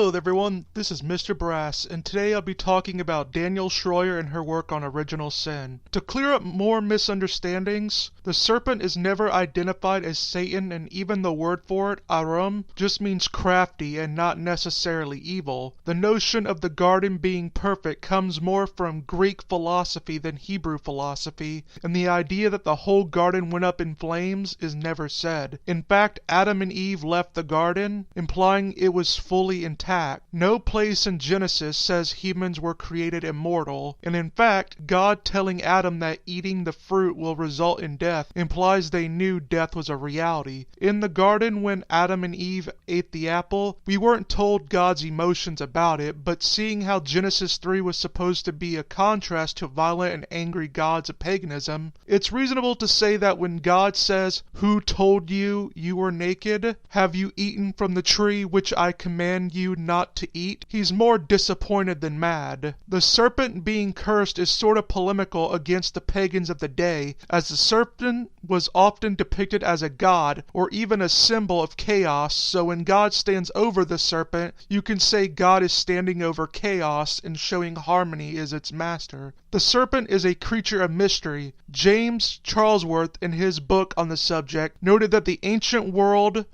Hello everyone, this is Mr. Brass, and today I'll be talking about Danielle Shroyer and her work on original sin. To clear up more misunderstandings, the serpent is never identified as Satan, and even the word for it, arum, just means crafty and not necessarily evil. The notion of the garden being perfect comes more from Greek philosophy than Hebrew philosophy, and the idea that the whole garden went up in flames is never said. In fact, Adam and Eve left the garden, implying it was fully intact. No place in Genesis says humans were created immortal, and in fact, God telling Adam that eating the fruit will result in death implies they knew death was a reality. In the garden, when Adam and Eve ate the apple, we weren't told God's emotions about it, but seeing how Genesis 3 was supposed to be a contrast to violent and angry gods of paganism, it's reasonable to say that when God says, "Who told you you were naked? Have you eaten from the tree which I command you not to eat?" he's more disappointed than mad. The serpent being cursed is sort of polemical against the pagans of the day, as the serpent was often depicted as a god or even a symbol of chaos, so when God stands over the serpent, you can say God is standing over chaos and showing harmony is its master. The serpent is a creature of mystery. James Charlesworth, in his book on the subject, noted that the ancient world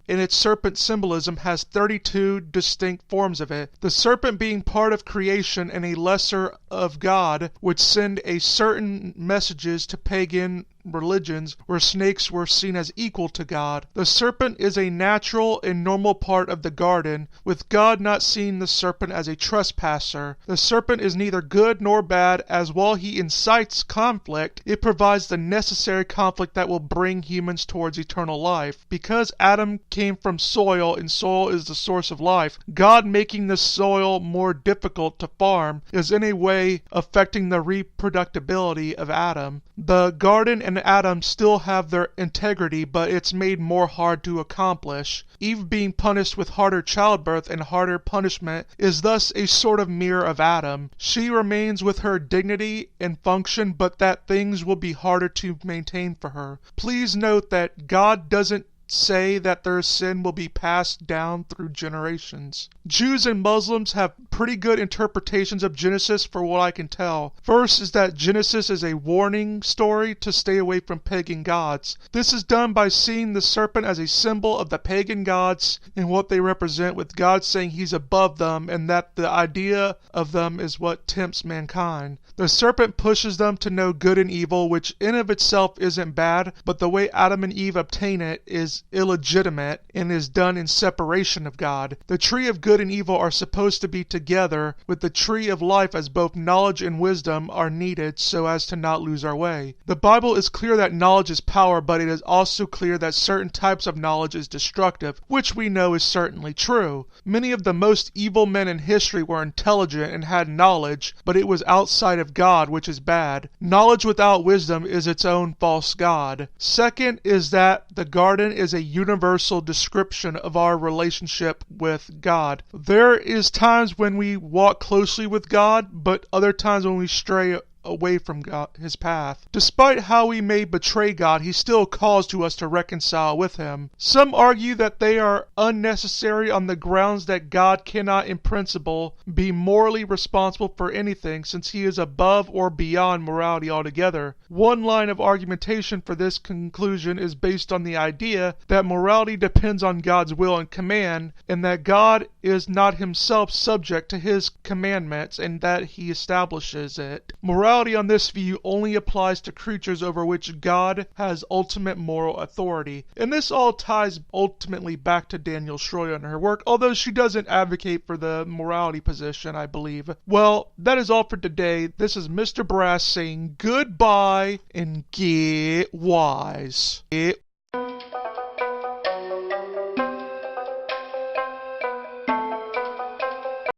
in its serpent symbolism has 32 distinct forms of it. The serpent being part of creation and a lesser of God would send a certain messages to pagan religions where snakes were seen as equal to God. The serpent is a natural and normal part of the garden, with God not seeing the serpent as a trespasser. The serpent is neither good nor bad, as while he incites conflict, it provides the necessary conflict that will bring humans towards eternal life. Because Adam came from soil and soil is the source of life, God making the soil more difficult to farm is in a way affecting the reproducibility of Adam. The garden and Adam still have their integrity, but it's made more hard to accomplish. Eve being punished with harder childbirth and harder punishment is thus a sort of mirror of Adam. She remains with her dignity and function, but that things will be harder to maintain for her. Please note that God doesn't say that their sin will be passed down through generations. Jews and Muslims have pretty good interpretations of Genesis for what I can tell. First is that Genesis is a warning story to stay away from pagan gods. This is done by seeing the serpent as a symbol of the pagan gods and what they represent, with God saying he's above them and that the idea of them is what tempts mankind. The serpent pushes them to know good and evil, which in of itself isn't bad, but the way Adam and Eve obtain it is illegitimate and is done in separation of God. The tree of good and evil are supposed to be together, with the tree of life, as both knowledge and wisdom are needed so as to not lose our way. The Bible is clear that knowledge is power, but it is also clear that certain types of knowledge is destructive, which we know is certainly true. Many of the most evil men in history were intelligent and had knowledge, but it was outside of God, which is bad. Knowledge without wisdom is its own false god. Second is that the garden is a universal description of our relationship with God. There is times when we walk closely with God, but other times when we stray away from God, his path. Despite how we may betray God, he still calls to us to reconcile with him. Some argue that they are unnecessary on the grounds that God cannot in principle be morally responsible for anything, since he is above or beyond morality altogether. One line of argumentation for this conclusion is based on the idea that morality depends on God's will and command, and that God is not himself subject to his commandments and that he establishes it. Morality on this view only applies to creatures over which God has ultimate moral authority. And this all ties ultimately back to Danielle Shroyer and her work, although she doesn't advocate for the morality position, I believe. Well, that is all for today. This is Mr. Brass saying goodbye and get wise.